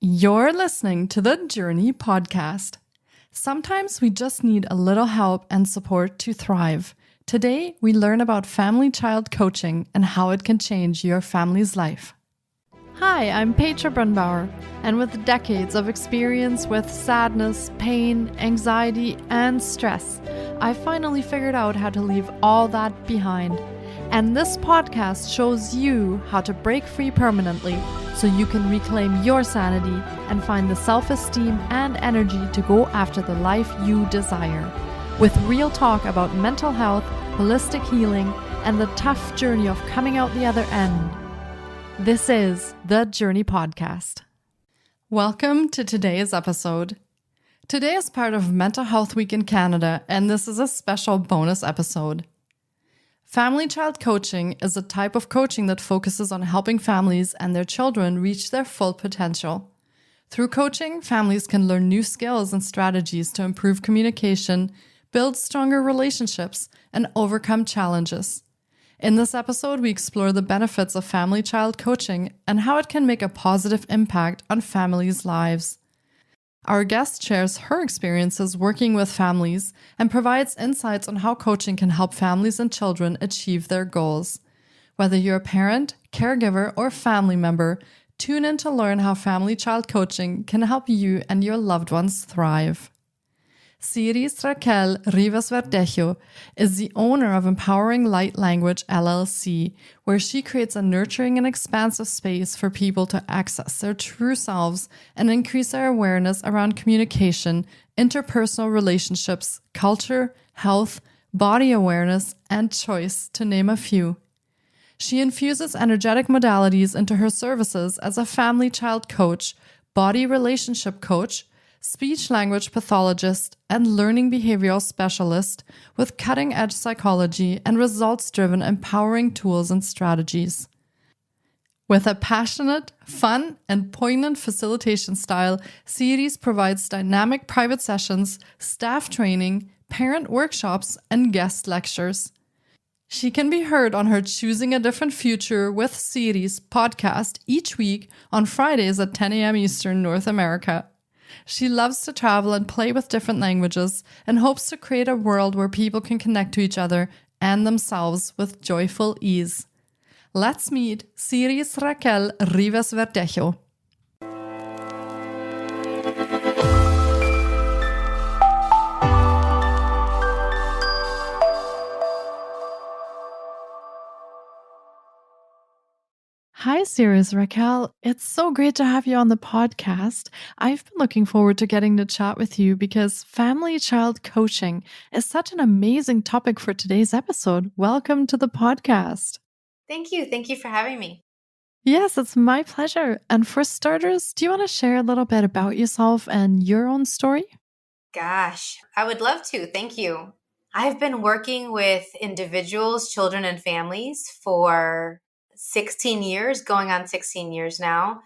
You're listening to the Journey podcast. Sometimes we just need a little help and support to thrive. Today, we learn about family-child coaching and how it can change your family's life. Hi, I'm Petra Brunbauer, and with decades of experience with sadness, pain, anxiety, and stress, I finally figured out how to leave all that behind. And this podcast shows you how to break free permanently so you can reclaim your sanity and find the self-esteem and energy to go after the life you desire. With real talk about mental health, holistic healing, and the tough journey of coming out the other end. This is the Journey Podcast. Welcome to today's episode. Today is part of Mental Health Week in Canada, and this is a special bonus episode. Family-child coaching is a type of coaching that focuses on helping families and their children reach their full potential. Through coaching, families can learn new skills and strategies to improve communication, build stronger relationships, and overcome challenges. In this episode, we explore the benefits of family-child coaching and how it can make a positive impact on families' lives. Our guest shares her experiences working with families and provides insights on how coaching can help families and children achieve their goals. Whether you're a parent, caregiver, or family member, tune in to learn how family-child coaching can help you and your loved ones thrive. Siris Raquel Rivas-Verdejo is the owner of Empowering Light Language LLC, where she creates a nurturing and expansive space for people to access their true selves and increase their awareness around communication, interpersonal relationships, culture, health, body awareness, and choice, to name a few. She infuses energetic modalities into her services as a family-child coach, body relationship coach, speech-language pathologist, and learning behavioral specialist with cutting-edge psychology and results-driven empowering tools and strategies. With a passionate, fun, and poignant facilitation style, Siris provides dynamic private sessions, staff training, parent workshops, and guest lectures. She can be heard on her Choosing a Different Future with Siris podcast each week on Fridays at 10 a.m. Eastern, North America. She loves to travel and play with different languages and hopes to create a world where people can connect to each other and themselves with joyful ease. Let's meet Siris Raquel Rivas-Verdejo. Hi, Siris Raquel. It's so great to have you on the podcast. I've been looking forward to getting to chat with you because family-child coaching is such an amazing topic for today's episode. Welcome to the podcast. Thank you. Thank you for having me. Yes, it's my pleasure. And for starters, do you want to share a little bit about yourself and your own story? Gosh, I would love to. Thank you. I've been working with individuals, children, and families for 16 years, going on 16 years now.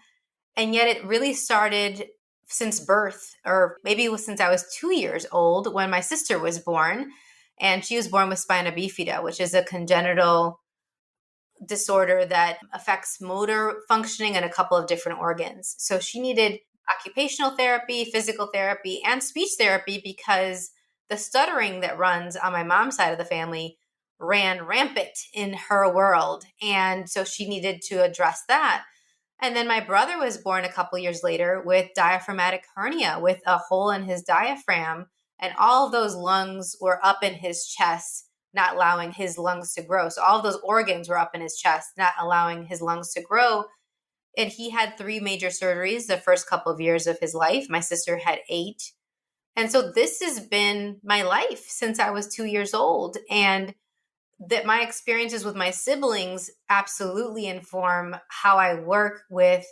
And yet it really started since birth, or maybe it was since I was 2 years old when my sister was born. And she was born with spina bifida, which is a congenital disorder that affects motor functioning and a couple of different organs. So she needed occupational therapy, physical therapy, and speech therapy because the stuttering that runs on my mom's side of the family ran rampant in her world. And so she needed to address that. And then my brother was born a couple years later with diaphragmatic hernia, with a hole in his diaphragm. And all of those lungs were up in his chest, not allowing his lungs to grow. So all of those organs were up in his chest, not allowing his lungs to grow. And he had 3 major surgeries the first couple of years of his life. My sister had 8. And so this has been my life since I was 2 years old. And that my experiences with my siblings absolutely inform how I work with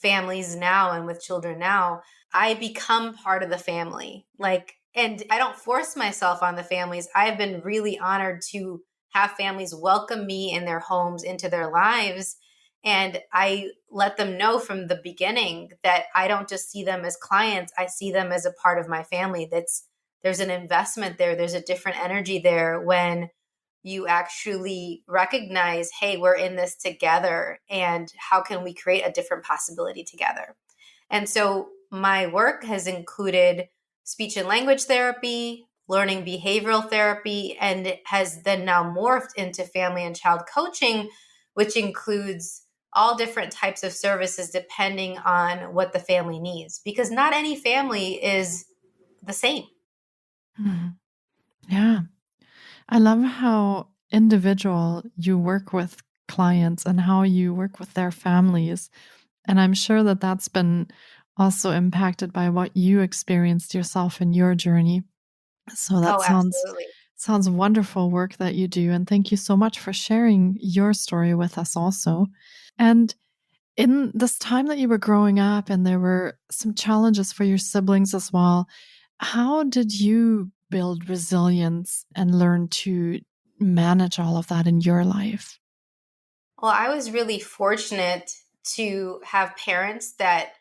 families now and with children now. I become part of the family. And I don't force myself on the families. I've been really honored to have families welcome me in their homes, into their lives. And I let them know from the beginning that I don't just see them as clients. I see them as a part of my family. There's an investment there. There's a different energy there when you actually recognize, hey, we're in this together, and how can we create a different possibility together? And so my work has included speech and language therapy, learning behavioral therapy, and it has then now morphed into family and child coaching, which includes all different types of services depending on what the family needs, because not any family is the same. Mhm. Yeah. I love how individual you work with clients and how you work with their families. And I'm sure that that's been also impacted by what you experienced yourself in your journey. So that Oh, sounds absolutely. wonderful work that you do. And thank you so much for sharing your story with us also. And in this time that you were growing up and there were some challenges for your siblings as well, how did you build resilience and learn to manage all of that in your life? Well, I was really fortunate to have parents that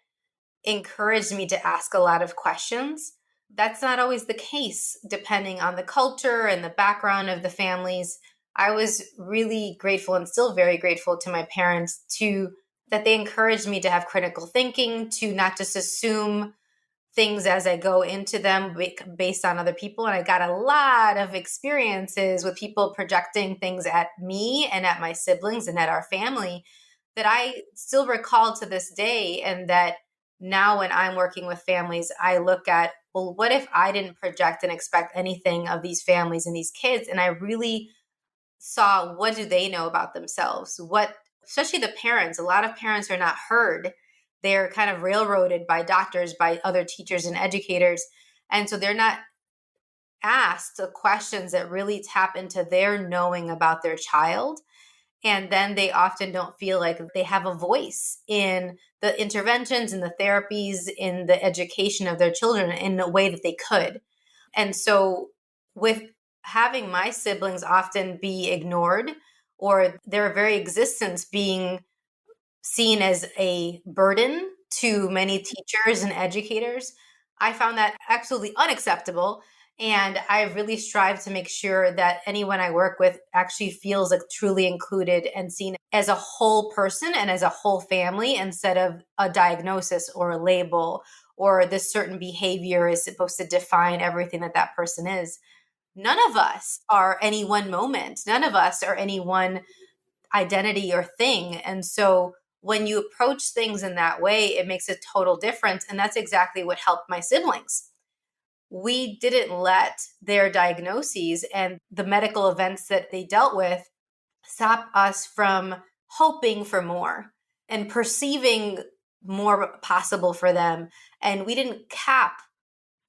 encouraged me to ask a lot of questions. That's not always the case, depending on the culture and the background of the families. I was really grateful and still very grateful to my parents to that they encouraged me to have critical thinking, to not just assume things as I go into them based on other people. And I got a lot of experiences with people projecting things at me and at my siblings and at our family that I still recall to this day. And that now when I'm working with families, I look at, well, what if I didn't project and expect anything of these families and these kids? And I really saw, what do they know about themselves? What, especially the parents, a lot of parents are not heard. They're kind of railroaded by doctors, by other teachers and educators. And so they're not asked the questions that really tap into their knowing about their child. And then they often don't feel like they have a voice in the interventions and the therapies, in the education of their children in a way that they could. And so, with having my siblings often be ignored or their very existence being seen as a burden to many teachers and educators, I found that absolutely unacceptable. And I really strive to make sure that anyone I work with actually feels like truly included and seen as a whole person and as a whole family instead of a diagnosis or a label or this certain behavior is supposed to define everything that that person is. None of us are any one moment. None of us are any one identity or thing. And so when you approach things in that way, it makes a total difference. And that's exactly what helped my siblings. We didn't let their diagnoses and the medical events that they dealt with stop us from hoping for more and perceiving more possible for them. And we didn't cap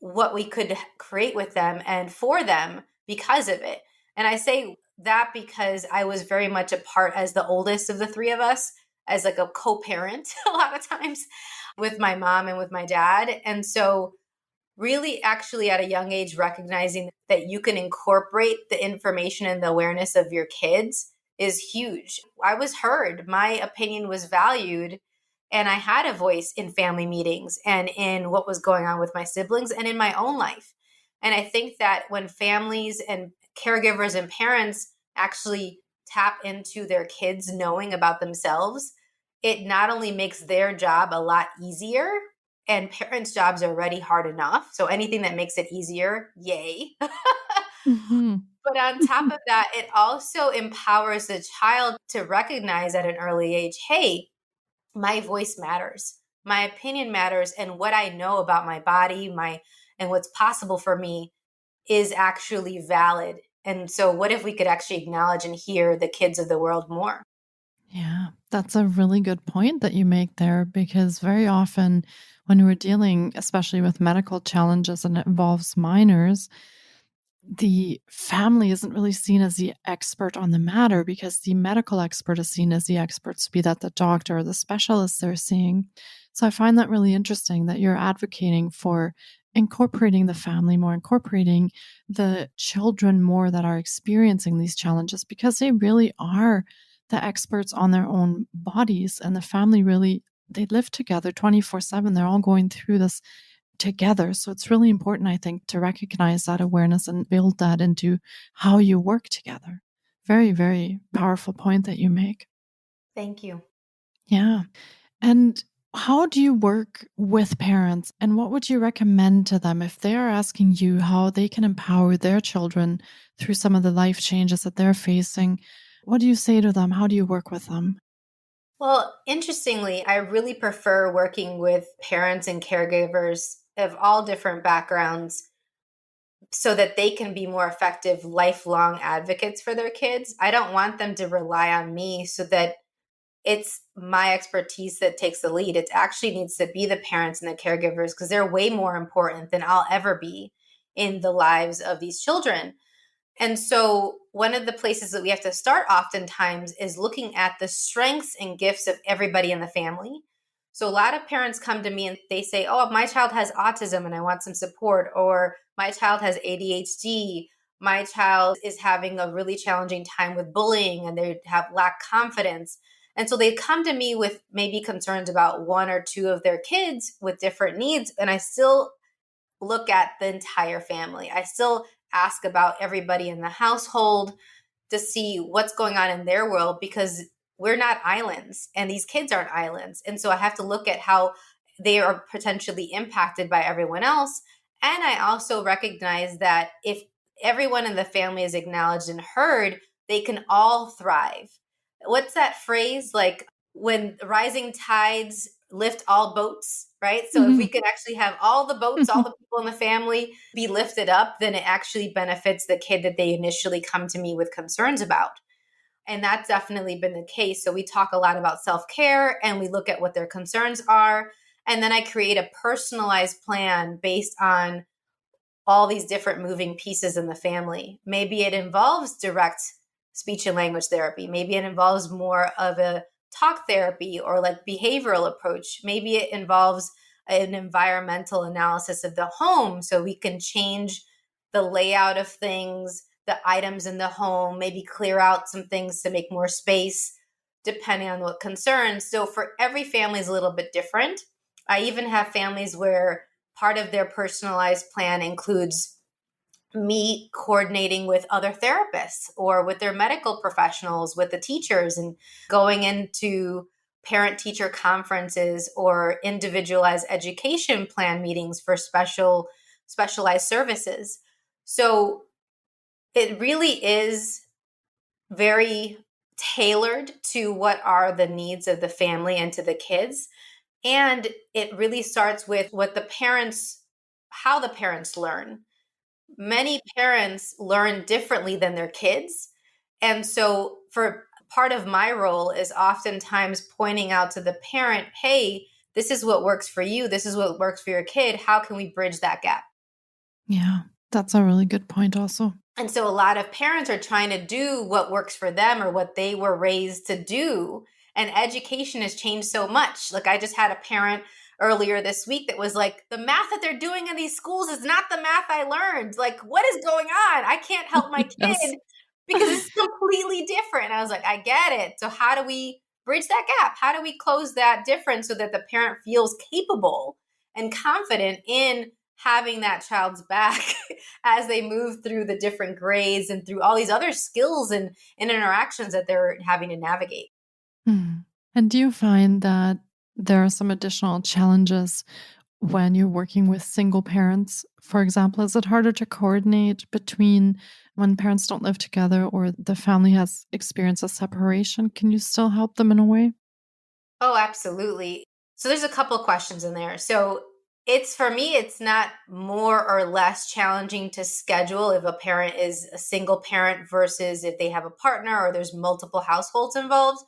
what we could create with them and for them because of it. And I say that because I was very much a part as the oldest of the three of us, as like a co-parent a lot of times with my mom and with my dad. And so really actually at a young age recognizing that you can incorporate the information and the awareness of your kids is huge. I was heard, my opinion was valued, and I had a voice in family meetings and in what was going on with my siblings and in my own life. And I think that when families and caregivers and parents actually tap into their kids knowing about themselves, it not only makes their job a lot easier, and parents' jobs are already hard enough. So anything that makes it easier, yay. Mhm. But on top of that, it also empowers the child to recognize at an early age, hey, my voice matters. My opinion matters, and what I know about my body, my and what's possible for me is actually valid. And so what if we could actually acknowledge and hear the kids of the world more? Yeah, that's a really good point that you make there because very often when we're dealing, especially with medical challenges and it involves minors, the family isn't really seen as the expert on the matter because the medical expert is seen as the experts, be that the doctor or the specialist they're seeing. So I find that really interesting that you're advocating for incorporating the family more, incorporating the children more that are experiencing these challenges because they really are the experts on their own bodies and the family really they live together 24/7. They're all going through this together. So it's really important, I think, to recognize that awareness and build that into how you work together. Very, very powerful point that you make. Thank you. Yeah. And How do you work with parents, and what would you recommend to them if they are asking you how they can empower their children through some of the life changes that they're facing? What do you say to them? How do you work with them? Well, interestingly, I really prefer working with parents and caregivers of all different backgrounds so that they can be more effective lifelong advocates for their kids. I don't want them to rely on me so that it's my expertise that takes the lead. It actually needs to be the parents and the caregivers because they're way more important than I'll ever be in the lives of these children. And so, one of the places that we have to start oftentimes is looking at the strengths and gifts of everybody in the family. So, a lot of parents come to me and they say, "Oh, my child has autism and I want some support," or "My child has ADHD. My child is having a really challenging time with bullying and they have lack confidence." And so, they come to me with maybe concerns about one or two of their kids with different needs. And I still look at the entire family. I still ask about everybody in the household to see what's going on in their world because we're not islands and these kids aren't islands. And so I have to look at how they are potentially impacted by everyone else. And I also recognize that if everyone in the family is acknowledged and heard, they can all thrive. What's that phrase? Like when rising tides lift all boats, right? So if we can actually have all the boats, all the people in the family be lifted up, then it actually benefits the kid that they initially come to me with concerns about. And that's definitely been the case. So we talk a lot about self-care and we look at what their concerns are. And then I create a personalized plan based on all these different moving pieces in the family. Maybe it involves direct speech and language therapy. Maybe it involves more of a talk therapy or like behavioral approach. Maybe it involves an environmental analysis of the home so we can change the layout of things, the items in the home, maybe clear out some things to make more space depending on what concerns. So for every family is a little bit different. I even have families where part of their personalized plan includes me coordinating with other therapists or with their medical professionals, with the teachers, and going into parent teacher conferences or individualized education plan meetings for specialized services. So it really is very tailored to what are the needs of the family and to the kids. And it really starts with how the parents learn. Many parents learn differently than their kids. And so for part of my role is oftentimes pointing out to the parent, hey, this is what works for you. This is what works for your kid. How can we bridge that gap? Yeah, that's a really good point also. And so a lot of parents are trying to do what works for them or what they were raised to do. And education has changed so much. Like I just had a parent earlier this week that was like, the math that they're doing in these schools is not the math I learned. Like, what is going on? I can't help my Yes. kid because it's completely different. And I was like, I get it. So how do we bridge that gap? How do we close that difference so that the parent feels capable and confident in having that child's back as they move through the different grades and through all these other skills and interactions that they're having to navigate? Mhm. And do you find that there are some additional challenges when you're working with single parents? For example, is it harder to coordinate between when parents don't live together or the family has experienced a separation? Can you still help them in a way? Oh, absolutely. So there's a couple questions in there. So it's for me, it's not more or less challenging to schedule if a parent is a single parent versus if they have a partner or there's multiple households involved.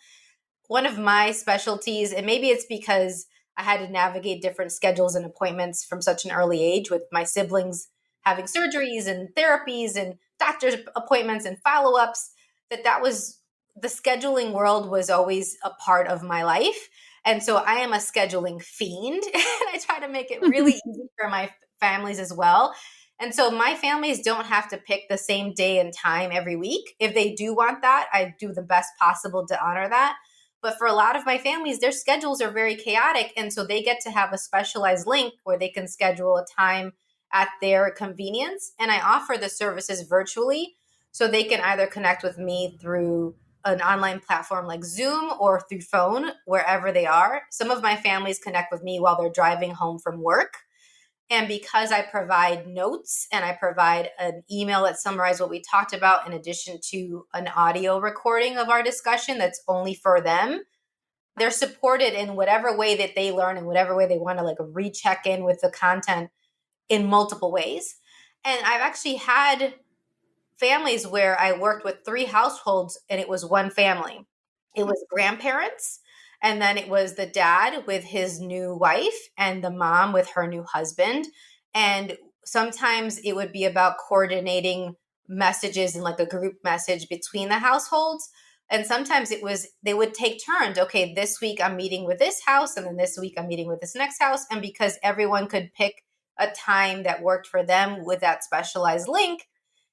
One of my specialties, and maybe it's because I had to navigate different schedules and appointments from such an early age with my siblings having surgeries and therapies and doctor's appointments and follow-ups, that was the scheduling world was always a part of my life. And so I am a scheduling fiend and I try to make it really easy for my families as well. And so my families don't have to pick the same day and time every week. If they do want that, I do the best possible to honor that. But for a lot of my families, their schedules are very chaotic. And so they get to have a specialized link where they can schedule a time at their convenience. And I offer the services virtually. So they can either connect with me through an online platform like Zoom or through phone, wherever they are. Some of my families connect with me while they're driving home from work. And because I provide notes and I provide an email that summarizes what we talked about, in addition to an audio recording of our discussion that's only for them, they're supported in whatever way that they learn and whatever way they want to like recheck in with the content in multiple ways. And I've actually had families where I worked with 3 households and it was one family. It was grandparents, and then it was the dad with his new wife and the mom with her new husband. And sometimes it would be about coordinating messages in like a group message between the households. And sometimes it was they would take turns. Okay, this week I'm meeting with this house, and then this week I'm meeting with this next house. And because everyone could pick a time that worked for them with that specialized link,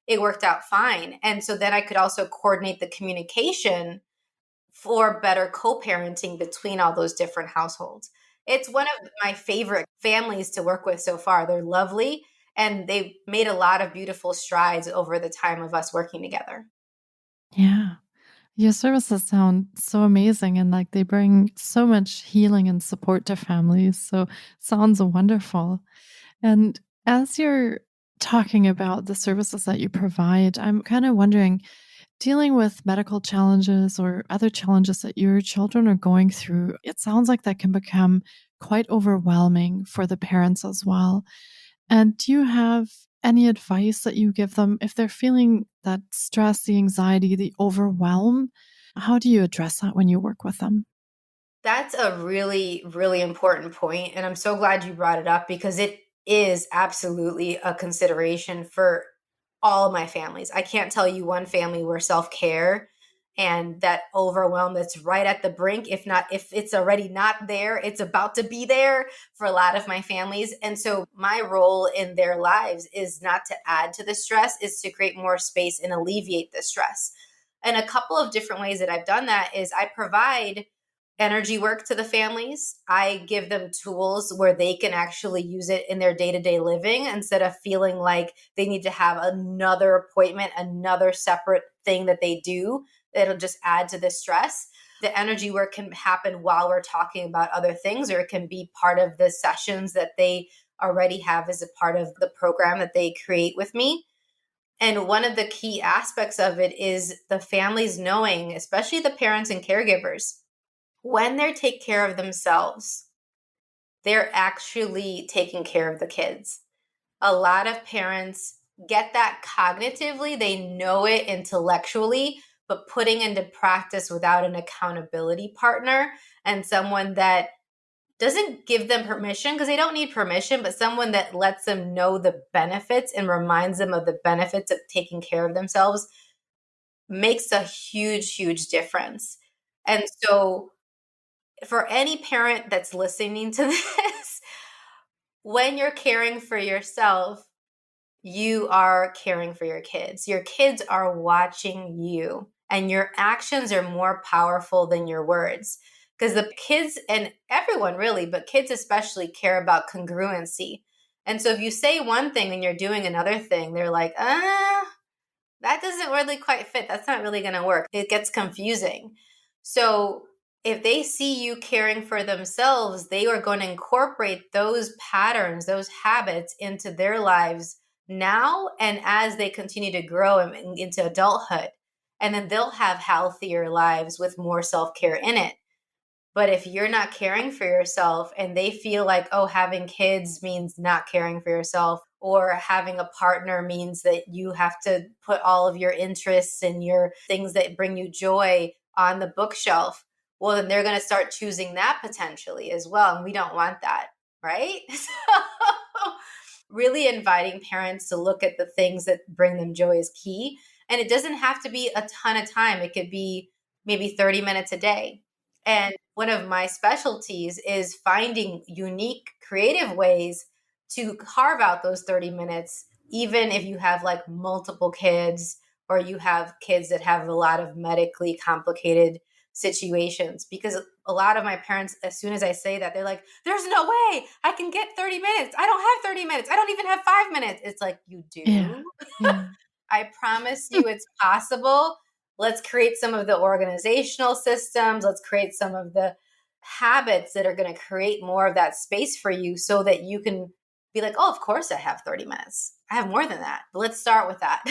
it worked out fine. And so then I could also coordinate the communication for better co-parenting between all those different households. It's one of my favorite families to work with so far. They're lovely, and they've made a lot of beautiful strides over the time of us working together. Yeah. Your services sound so amazing and like they bring so much healing and support to families. So sounds wonderful. And as you're talking about the services that you provide, I'm kind of wondering, dealing with medical challenges or other challenges that your children are going through, it sounds like that can become quite overwhelming for the parents as well. And do you have any advice that you give them if they're feeling that stress, the anxiety, the overwhelm? How do you address that when you work with them? That's a really, really important point, and I'm so glad you brought it up because it is absolutely a consideration for all of my families. I can't tell you one family where self-care and that overwhelm that's right at the brink, if it's already not there, it's about to be there for a lot of my families. And so my role in their lives is not to add to the stress, is to create more space and alleviate the stress. And a couple of different ways that I've done that is I provide energy work to the families. I give them tools where they can actually use it in their day-to-day living instead of feeling like they need to have another appointment, another separate thing that they do that'll just add to the stress. The energy work can happen while we're talking about other things, or it can be part of the sessions that they already have as a part of the program that they create with me. And one of the key aspects of it is the families knowing, especially the parents and caregivers, when they take care of themselves, they're actually taking care of the kids. A lot of parents get that cognitively, they know it intellectually, but putting into practice without an accountability partner and someone that doesn't give them permission, because they don't need permission, but someone that lets them know the benefits and reminds them of the benefits of taking care of themselves makes a huge, huge difference. And so for any parent that's listening to this, when you're caring for yourself, you are caring for your kids. Your kids are watching you, and your actions are more powerful than your words. Because the kids, and everyone really, but kids especially, care about congruency. And so if you say one thing and you're doing another thing, they're like, that doesn't really quite fit. That's not really going to work. It gets confusing. So if they see you caring for themselves, they are going to incorporate those patterns, those habits into their lives now and as they continue to grow into adulthood. And then they'll have healthier lives with more self-care in it. But if you're not caring for yourself and they feel like, oh, having kids means not caring for yourself, or having a partner means that you have to put all of your interests and your things that bring you joy on the bookshelf, well, then they're going to start choosing that potentially as well. And we don't want that, right? So really inviting parents to look at the things that bring them joy is key. And it doesn't have to be a ton of time. It could be maybe 30 minutes a day. And one of my specialties is finding unique, creative ways to carve out those 30 minutes, even if you have like multiple kids or you have kids that have a lot of medically complicated situations. Because a lot of my parents, as soon as I say that, they're like, there's no way I can get 30 minutes. I don't have 30 minutes. I don't even have 5 minutes. It's like, you Yeah. do. Yeah. I promise you it's possible. Let's create some of the organizational systems. Let's create some of the habits that are going to create more of that space for you so that you can be like, oh, of course I have 30 minutes. I have more than that. But let's start with that.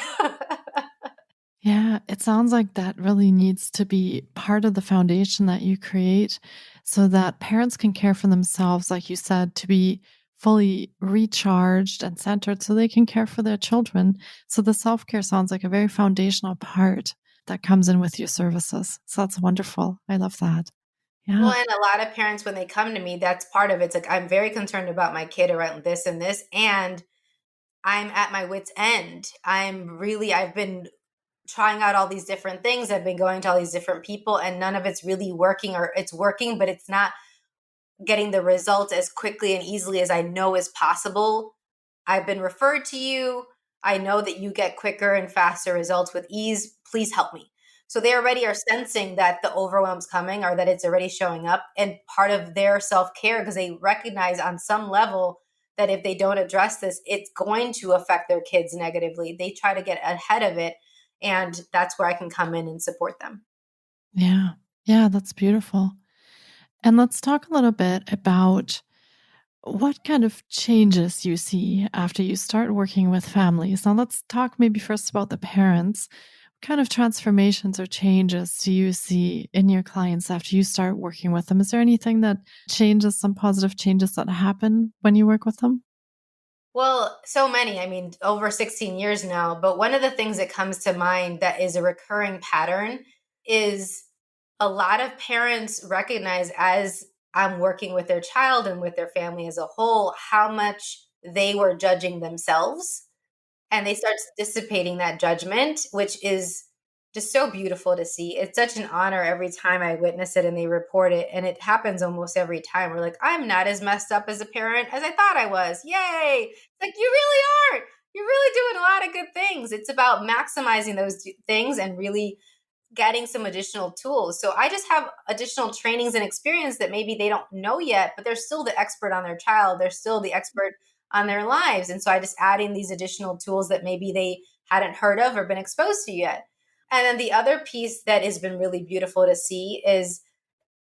Yeah, it sounds like that really needs to be part of the foundation that you create so that parents can care for themselves, like you said, to be fully recharged and centered so they can care for their children. So the self care sounds like a very foundational part that comes in with your services. So that's wonderful. I love that. Well, Yeah. and a lot of parents, when they come to me, that's part of it. It's like, I'm very concerned about my kid around this and this. And I'm at my wit's end. I've been trying out all these different things. I've been going to all these different people, and none of it's really working, or it's working, but it's not getting the results as quickly and easily as I know is possible. I've been referred to you. I know that you get quicker and faster results with ease. Please help me. So they already are sensing that the overwhelm's coming or that it's already showing up. And part of their self care, because they recognize on some level that if they don't address this, it's going to affect their kids negatively. They try to get ahead of it. And that's where I can come in and support them. Yeah. Yeah, that's beautiful. And let's talk a little bit about what kind of changes you see after you start working with families. Now, let's talk maybe first about the parents. What kind of transformations or changes do you see in your clients after you start working with them? Is there anything that changes, some positive changes that happen when you work with them? Well, so many. I mean, over 16 years now. But one of the things that comes to mind that is a recurring pattern is a lot of parents recognize as I'm working with their child and with their family as a whole, how much they were judging themselves, and they start dissipating that judgment, which is just so beautiful to see. It's such an honor every time I witness it and they report it. And it happens almost every time. We're like, I'm not as messed up as a parent as I thought I was. Yay. It's like, you really aren't. You're really doing a lot of good things. It's about maximizing those things and really getting some additional tools. So I just have additional trainings and experience that maybe they don't know yet, but they're still the expert on their child. They're still the expert on their lives. And so I just add in these additional tools that maybe they hadn't heard of or been exposed to yet. And then the other piece that has been really beautiful to see is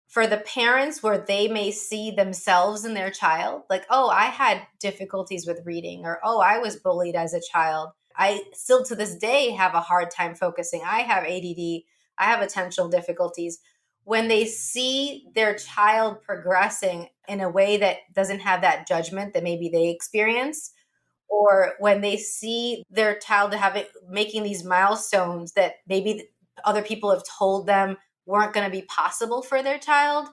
for the parents where they may see themselves in their child, like, oh, I had difficulties with reading, or oh, I was bullied as a child. I still to this day have a hard time focusing. I have ADD. I have attentional difficulties. When they see their child progressing in a way that doesn't have that judgment that maybe they experience, or when they see their child having making these milestones that maybe other people have told them weren't going to be possible for their child,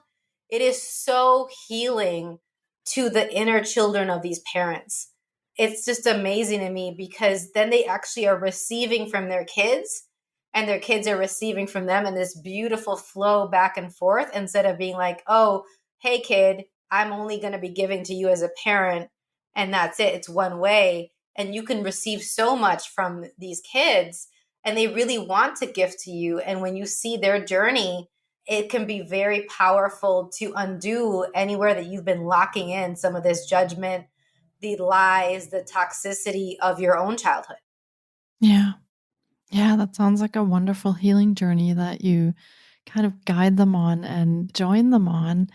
it is so healing to the inner children of these parents. It's just amazing to me because then they actually are receiving from their kids and their kids are receiving from them in this beautiful flow back and forth, instead of being like, oh, hey kid, I'm only going to be giving to you as a parent and that's it. It's one way. And you can receive so much from these kids and they really want to give to you. And when you see their journey, it can be very powerful to undo anywhere that you've been locking in some of this judgment, the lies, the toxicity of your own childhood. Yeah. Yeah, that sounds like a wonderful healing journey that you kind of guide them on and join them on.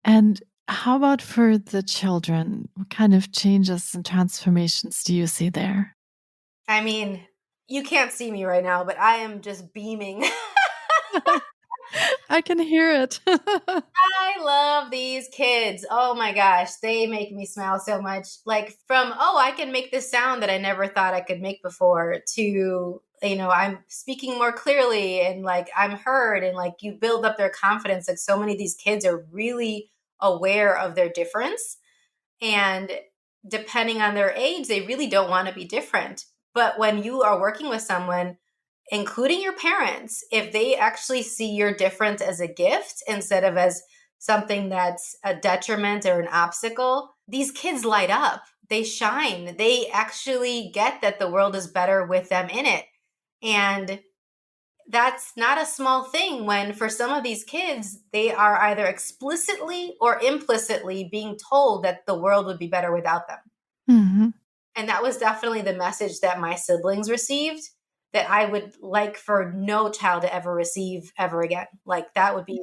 And how about for the children? What kind of changes and transformations do you see there? I mean, you can't see me right now, but I am just beaming. I can hear it. I love these kids. Oh my gosh, they make me smile so much. Like from, oh, I can make this sound that I never thought I could make before, to, I'm speaking more clearly and like I'm heard, and like you build up their confidence. Like so many of these kids are really aware of their difference. And depending on their age, they really don't want to be different. But when you are working with someone, including your parents, if they actually see your difference as a gift instead of as something that's a detriment or an obstacle, these kids light up. They shine. They actually get that the world is better with them in it. And that's not a small thing when, for some of these kids, they are either explicitly or implicitly being told that the world would be better without them. Mhm. And that was definitely the message that my siblings received. that I would like for no child to ever receive ever again. Like that would be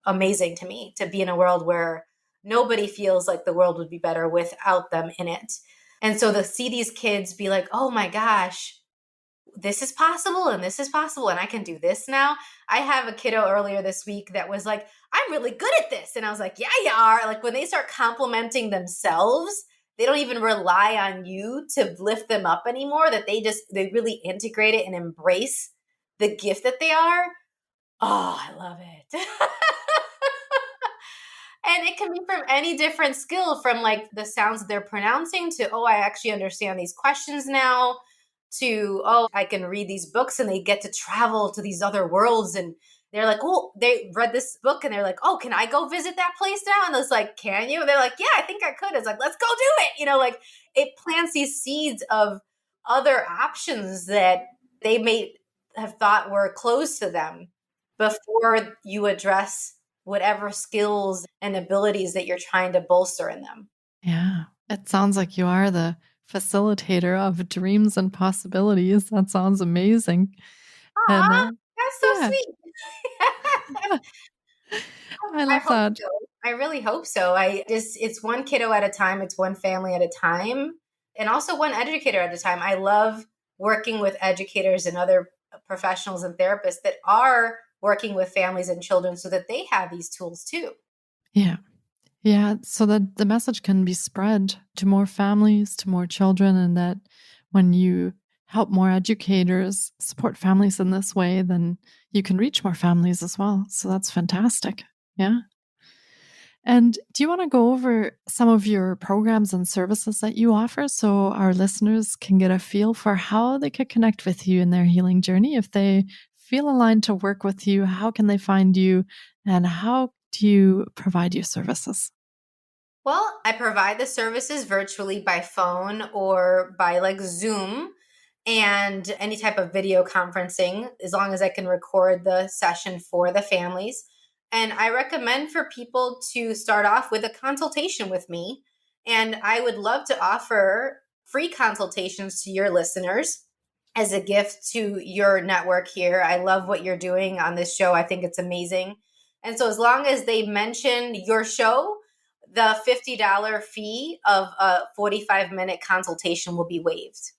amazing to me, to be in a world where nobody feels like the world would be better without them in it. And so to see these kids be like, oh my gosh, this is possible and this is possible and I can do this now. I have a kiddo earlier this week that was like, I'm really good at this. And I was like, yeah, you are. Like when they start complimenting themselves, they don't even rely on you to lift them up anymore, that they really integrate it and embrace the gift that they are. Oh, I love it. And it can be from any different skill, from like the sounds they're pronouncing to, oh, I actually understand these questions now, to, oh, I can read these books, and they get to travel to these other worlds. And they're like, oh, they read this book and they're like, oh, can I go visit that place now? And it's like, can you? And they're like, yeah, I think I could. It's like, let's go do it. Like it plants these seeds of other options that they may have thought were closed to them before you address whatever skills and abilities that you're trying to bolster in them. Yeah. It sounds like you are the facilitator of dreams and possibilities. That sounds amazing. And Aw, that's so yeah, sweet. I I love hope that. so. I really hope so. It's one kiddo at a time, it's one family at a time, and also one educator at a time. I love working with educators and other professionals and therapists that are working with families and children so that they have these tools too. Yeah. Yeah. So that the message can be spread to more families, to more children, and that when you help more educators support families in this way, then you can reach more families as well. So that's fantastic. Yeah. And do you want to go over some of your programs and services that you offer so our listeners can get a feel for how they could connect with you in their healing journey? If they feel aligned to work with you, how can they find you and how do you provide your services? Well, I provide the services virtually by phone or by like Zoom and any type of video conferencing, as long as I can record the session for the families. And I recommend for people to start off with a consultation with me. And I would love to offer free consultations to your listeners as a gift to your network here. I love what you're doing on this show. I think it's amazing. And so, as long as they mention your show, the $50 fee of a 45-minute consultation will be waived.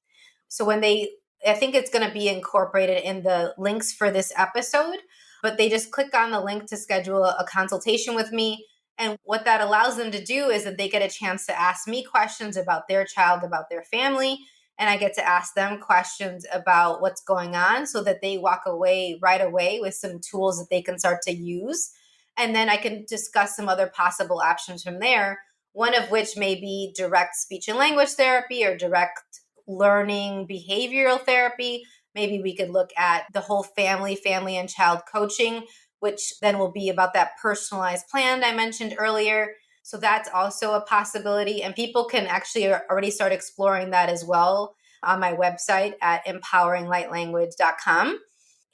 So I think it's going to be incorporated in the links for this episode, but they just click on the link to schedule a consultation with me. And what that allows them to do is that they get a chance to ask me questions about their child, about their family, and I get to ask them questions about what's going on so that they walk away right away with some tools that they can start to use. And then I can discuss some other possible options from there, one of which may be direct speech and language therapy or direct learning behavioral therapy. Maybe we could look at the whole family and child coaching, which then will be about that personalized plan I mentioned earlier. So that's also a possibility. And people can actually already start exploring that as well on my website at empoweringlightlanguage.com.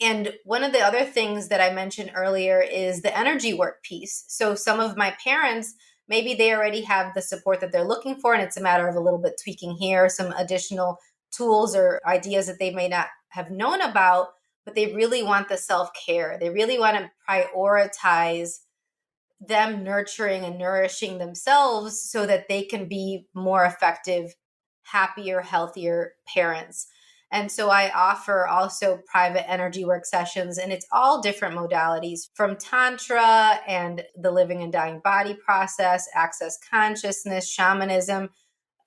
And one of the other things that I mentioned earlier is the energy work piece. So some of my parents, maybe they already have the support that they're looking for, and it's a matter of a little bit tweaking here, some additional tools or ideas that they may not have known about, but they really want the self-care. They really want to prioritize them nurturing and nourishing themselves so that they can be more effective, happier, healthier parents. And so I offer also private energy work sessions, and it's all different modalities, from Tantra and the living and dying body process, access consciousness, shamanism.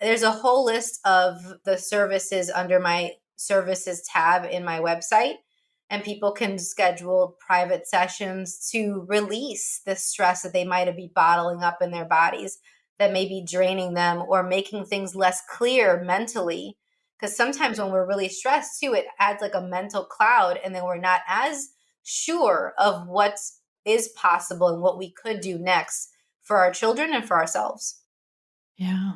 There's a whole list of the services under my services tab in my website, and people can schedule private sessions to release the stress that they might be bottling up in their bodies that may be draining them or making things less clear mentally. Because sometimes when we're really stressed too, it adds like a mental cloud, and then we're not as sure of what is possible and what we could do next for our children and for ourselves. Yeah.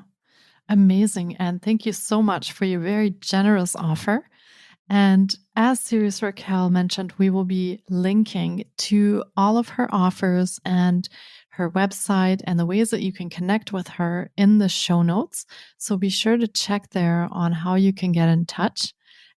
Amazing. And thank you so much for your very generous offer. And as Siris Raquel mentioned, we will be linking to all of her offers and her website and the ways that you can connect with her in the show notes. So be sure to check there on how you can get in touch.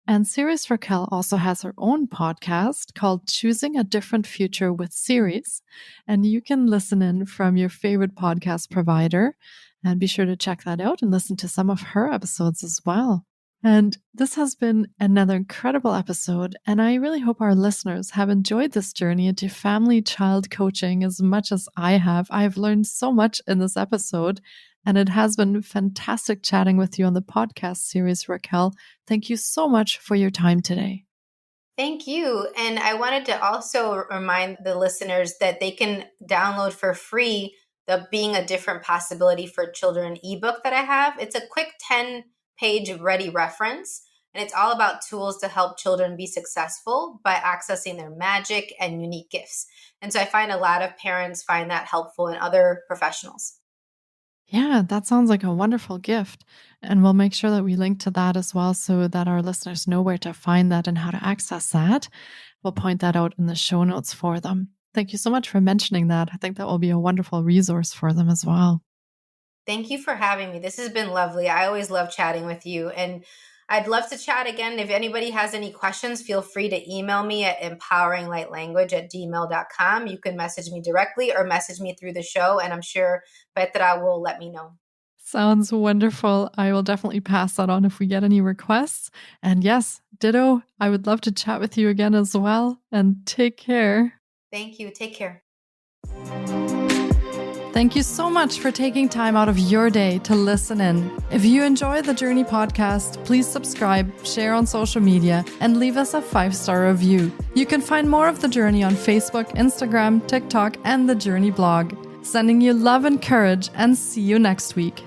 And Siris Raquel also has her own podcast called Choosing a Different Future with Siris. And you can listen in from your favorite podcast provider. And be sure to check that out and listen to some of her episodes as well. And this has been another incredible episode. And I really hope our listeners have enjoyed this journey into family child coaching as much as I have. I've learned so much in this episode. And it has been fantastic chatting with you on the podcast series, Raquel. Thank you so much for your time today. Thank you. And I wanted to also remind the listeners that they can download for free the Being a Different Possibility for Children ebook that I have. It's a quick 10-page ready reference, and it's all about tools to help children be successful by accessing their magic and unique gifts. And so I find a lot of parents find that helpful and other professionals. Yeah, that sounds like a wonderful gift. And we'll make sure that we link to that as well so that our listeners know where to find that and how to access that. We'll point that out in the show notes for them. Thank you so much for mentioning that. I think that will be a wonderful resource for them as well. Thank you for having me. This has been lovely. I always love chatting with you. And I'd love to chat again. If anybody has any questions, feel free to email me at empoweringlightlanguage@gmail.com. You can message me directly or message me through the show, and I'm sure Petra will let me know. Sounds wonderful. I will definitely pass that on if we get any requests. And yes, ditto. I would love to chat with you again as well. And take care. Thank you. Take care. Thank you so much for taking time out of your day to listen in. If you enjoy the Journey podcast, please subscribe, share on social media, and leave us a 5-star review. You can find more of The Journey on Facebook, Instagram, TikTok, and the Journey blog. Sending you love and courage, and see you next week.